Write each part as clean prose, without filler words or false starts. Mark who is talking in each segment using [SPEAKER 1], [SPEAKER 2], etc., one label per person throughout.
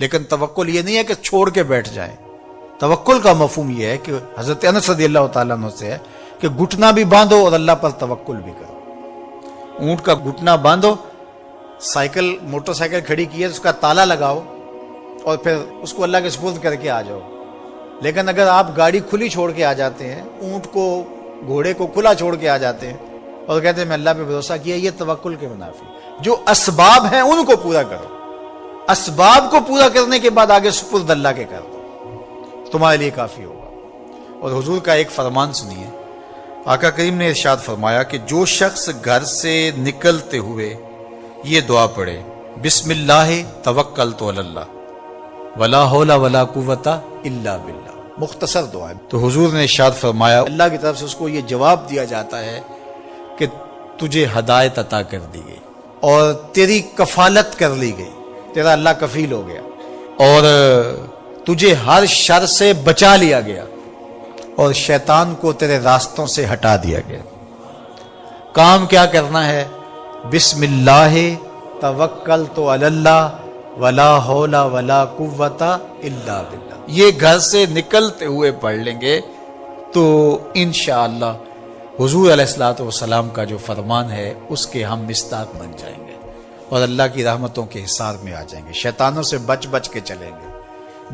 [SPEAKER 1] لیکن توکل یہ نہیں ہے کہ چھوڑ کے بیٹھ جائیں. توکل کا مفہوم یہ ہے کہ حضرت انس رضی اللہ تعالیٰ عنہ سے ہے کہ گھٹنا بھی باندھو اور اللہ پر توکل بھی کرو. اونٹ کا گھٹنا باندھو، سائیکل موٹر سائیکل کھڑی کی ہے اس کا تالا لگاؤ اور پھر اس کو اللہ کے سپرد کر کے آ جاؤ. لیکن اگر آپ گاڑی کھلی چھوڑ کے آ جاتے ہیں، اونٹ کو گھوڑے کو کھلا چھوڑ کے آ جاتے ہیں اور کہتے ہیں میں اللہ پہ بھروسہ کیا، یہ توکل کے منافی. جو اسباب ہیں ان کو پورا کرو، اسباب کو پورا کرنے کے بعد آگے سپرد اللہ کے کر دو، تمہارے لیے کافی ہوگا. اور حضور کا ایک فرمان سنیے. آقا کریم نے ارشاد فرمایا کہ جو شخص گھر سے نکلتے ہوئے یہ دعا پڑھے، بسم اللہ توکلت علی اللہ ولا حول ولا قوت الا باللہ، مختصر دعا ہے. تو حضور نے ارشاد فرمایا اللہ کی طرف سے اس کو یہ جواب دیا جاتا ہے کہ تجھے ہدایت عطا کر دی گئی اور تیری کفالت کر لی گئی، تیرا اللہ کفیل ہو گیا اور تجھے ہر شر سے بچا لیا گیا اور شیطان کو تیرے راستوں سے ہٹا دیا گیا. کام کیا کرنا ہے؟ بسم اللہ توکلت علی اللہ ولا حول ولا قوت الا باللہ. یہ گھر سے نکلتے ہوئے پڑھ لیں گے تو انشاءاللہ حضور علیہ الصلوۃ والسلام کا جو فرمان ہے اس کے ہم مصداق بن جائیں گے اور اللہ کی رحمتوں کے حصار میں آ جائیں گے. شیطانوں سے بچ بچ کے چلیں گے.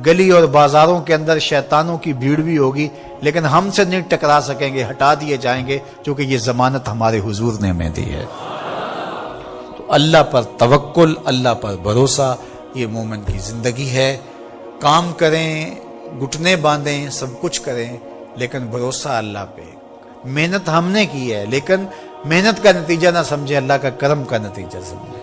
[SPEAKER 1] گلی اور بازاروں کے اندر شیطانوں کی بھیڑ بھی ہوگی لیکن ہم سے نہیں ٹکرا سکیں گے، ہٹا دیے جائیں گے کیونکہ یہ ضمانت ہمارے حضور نے ہمیں دی ہے. تو اللہ پر توکل، اللہ پر بھروسہ، یہ مومن کی زندگی ہے. کام کریں، گھٹنے باندھیں، سب کچھ کریں لیکن بھروسہ اللہ پہ. محنت ہم نے کی ہے لیکن محنت کا نتیجہ نہ سمجھے، اللہ کا کرم کا نتیجہ سمجھے.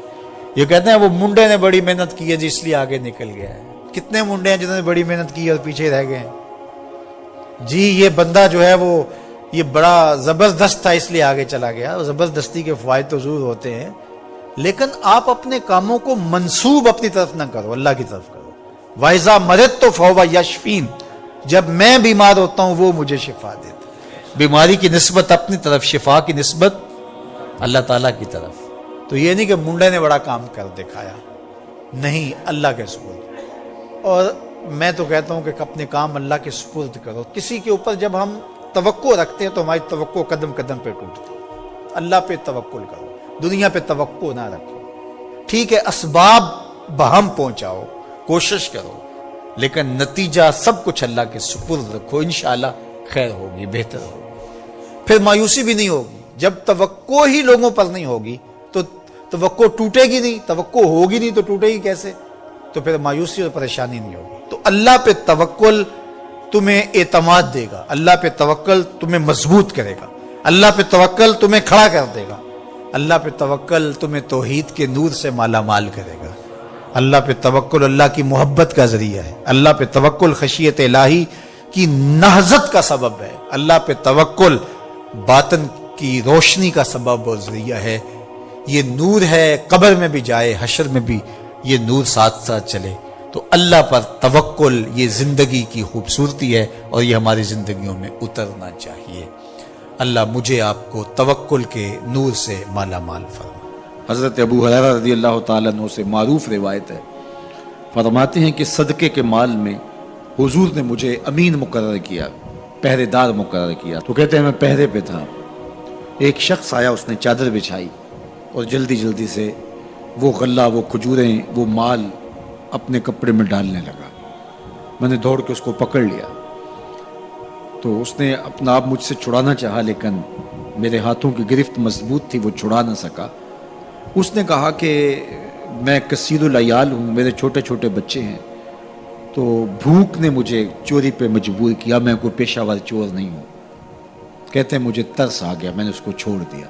[SPEAKER 1] یہ کہتے ہیں وہ منڈے نے بڑی محنت کی ہے جس لیے آگے نکل گیا ہے. کتنے منڈے ہیں جنہوں نے بڑی محنت کی اور پیچھے رہ گئے ہیں؟ جی یہ بندہ جو ہے وہ یہ بڑا زبردست تھا اس لیے آگے چلا گیا. زبردستی کے فوائد تو ضرور ہوتے ہیں لیکن آپ اپنے کاموں کو منسوب اپنی طرف نہ کرو، اللہ کی طرف کرو. وَإِذَا مَرِضْتُ فَهُوَ يَشْفِينِ، جب میں بیمار ہوتا ہوں وہ مجھے شفا دیتا. بیماری کی نسبت اپنی طرف، شفا کی نسبت اللہ تعالیٰ کی طرف. تو یہ نہیں کہ منڈے نے بڑا کام کر دکھایا، نہیں، اللہ کے سپرد. اور میں تو کہتا ہوں کہ اپنے کام اللہ کے سپرد کرو. کسی کے اوپر جب ہم توقع رکھتے ہیں تو ہماری توقع قدم قدم پہ ٹوٹتی ہے. اللہ پہ توکل کرو، دنیا پہ توقع نہ رکھو. ٹھیک ہے اسباب بہم پہنچاؤ، کوشش کرو لیکن نتیجہ سب کچھ اللہ کے سپرد رکھو. انشاءاللہ خیر ہوگی، بہتر ہوگی. پھر مایوسی بھی نہیں ہوگی. جب توقع ہی لوگوں پر نہیں ہوگی تو توقع ٹوٹے گی نہیں، توقع ہوگی نہیں تو ٹوٹے گی کیسے؟ تو پھر مایوسی اور پریشانی نہیں ہوگی. تو اللہ پہ توکل تمہیں اعتماد دے گا، اللہ پہ توکل تمہیں مضبوط کرے گا، اللہ پہ توکل تمہیں کھڑا کر دے گا، اللہ پہ توکل تمہیں توحید کے نور سے مالا مال کرے گا. اللہ پہ توکل اللہ کی محبت کا ذریعہ ہے. اللہ پہ توکل خشیت الہی کی نہضت کا سبب ہے. اللہ پہ توکل باطن کی روشنی کا سبب اور ذریعہ ہے. یہ نور ہے، قبر میں بھی جائے، حشر میں بھی یہ نور ساتھ ساتھ چلے. تو اللہ پر توکل یہ زندگی کی خوبصورتی ہے اور یہ ہماری زندگیوں میں اترنا چاہیے. اللہ مجھے آپ کو توکل کے نور سے مالا مال فرما.
[SPEAKER 2] حضرت ابو ہریرہ رضی اللہ تعالیٰ عنہ سے معروف روایت ہے، فرماتے ہیں کہ صدقے کے مال میں حضور نے مجھے امین مقرر کیا، پہرے دار مقرر کیا. تو کہتے ہیں میں پہرے پہ تھا، ایک شخص آیا، اس نے چادر بچھائی اور جلدی جلدی سے وہ غلہ، وہ کھجوریں، وہ مال اپنے کپڑے میں ڈالنے لگا. میں نے دوڑ کے اس کو پکڑ لیا تو اس نے اپنا آپ مجھ سے چھڑانا چاہا لیکن میرے ہاتھوں کی گرفت مضبوط تھی، وہ چھڑا نہ سکا. اس نے کہا کہ میں کثیر العیال ہوں، میرے چھوٹے چھوٹے بچے ہیں، تو بھوک نے مجھے چوری پہ مجبور کیا، میں کوئی پیشہ ور چور نہیں ہوں. کہتے ہیں مجھے ترس آ گیا، میں نے اس کو چھوڑ دیا.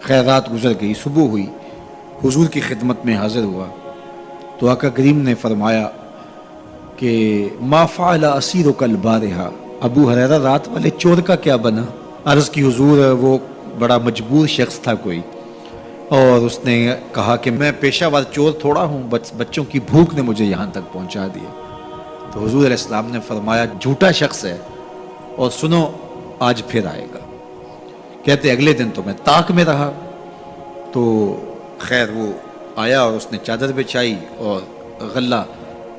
[SPEAKER 2] خیر رات گزر گئی، صبح ہوئی، حضور کی خدمت میں حاضر ہوا تو آقا کریم نے فرمایا کہ ما فعل اسیرک البارحہ، ابو ہریرہ رات والے چور کا کیا بنا؟ عرض کی حضور وہ بڑا مجبور شخص تھا کوئی، اور اس نے کہا کہ میں پیشہ ور چور تھوڑا ہوں، بچوں کی بھوک نے مجھے یہاں تک پہنچا دیا. تو حضور علیہ السلام نے فرمایا جھوٹا شخص ہے اور سنو آج پھر آئے گا. کہتے اگلے دن تو میں طاق میں رہا. تو خیر وہ آیا اور اس نے چادر بچھائی اور غلہ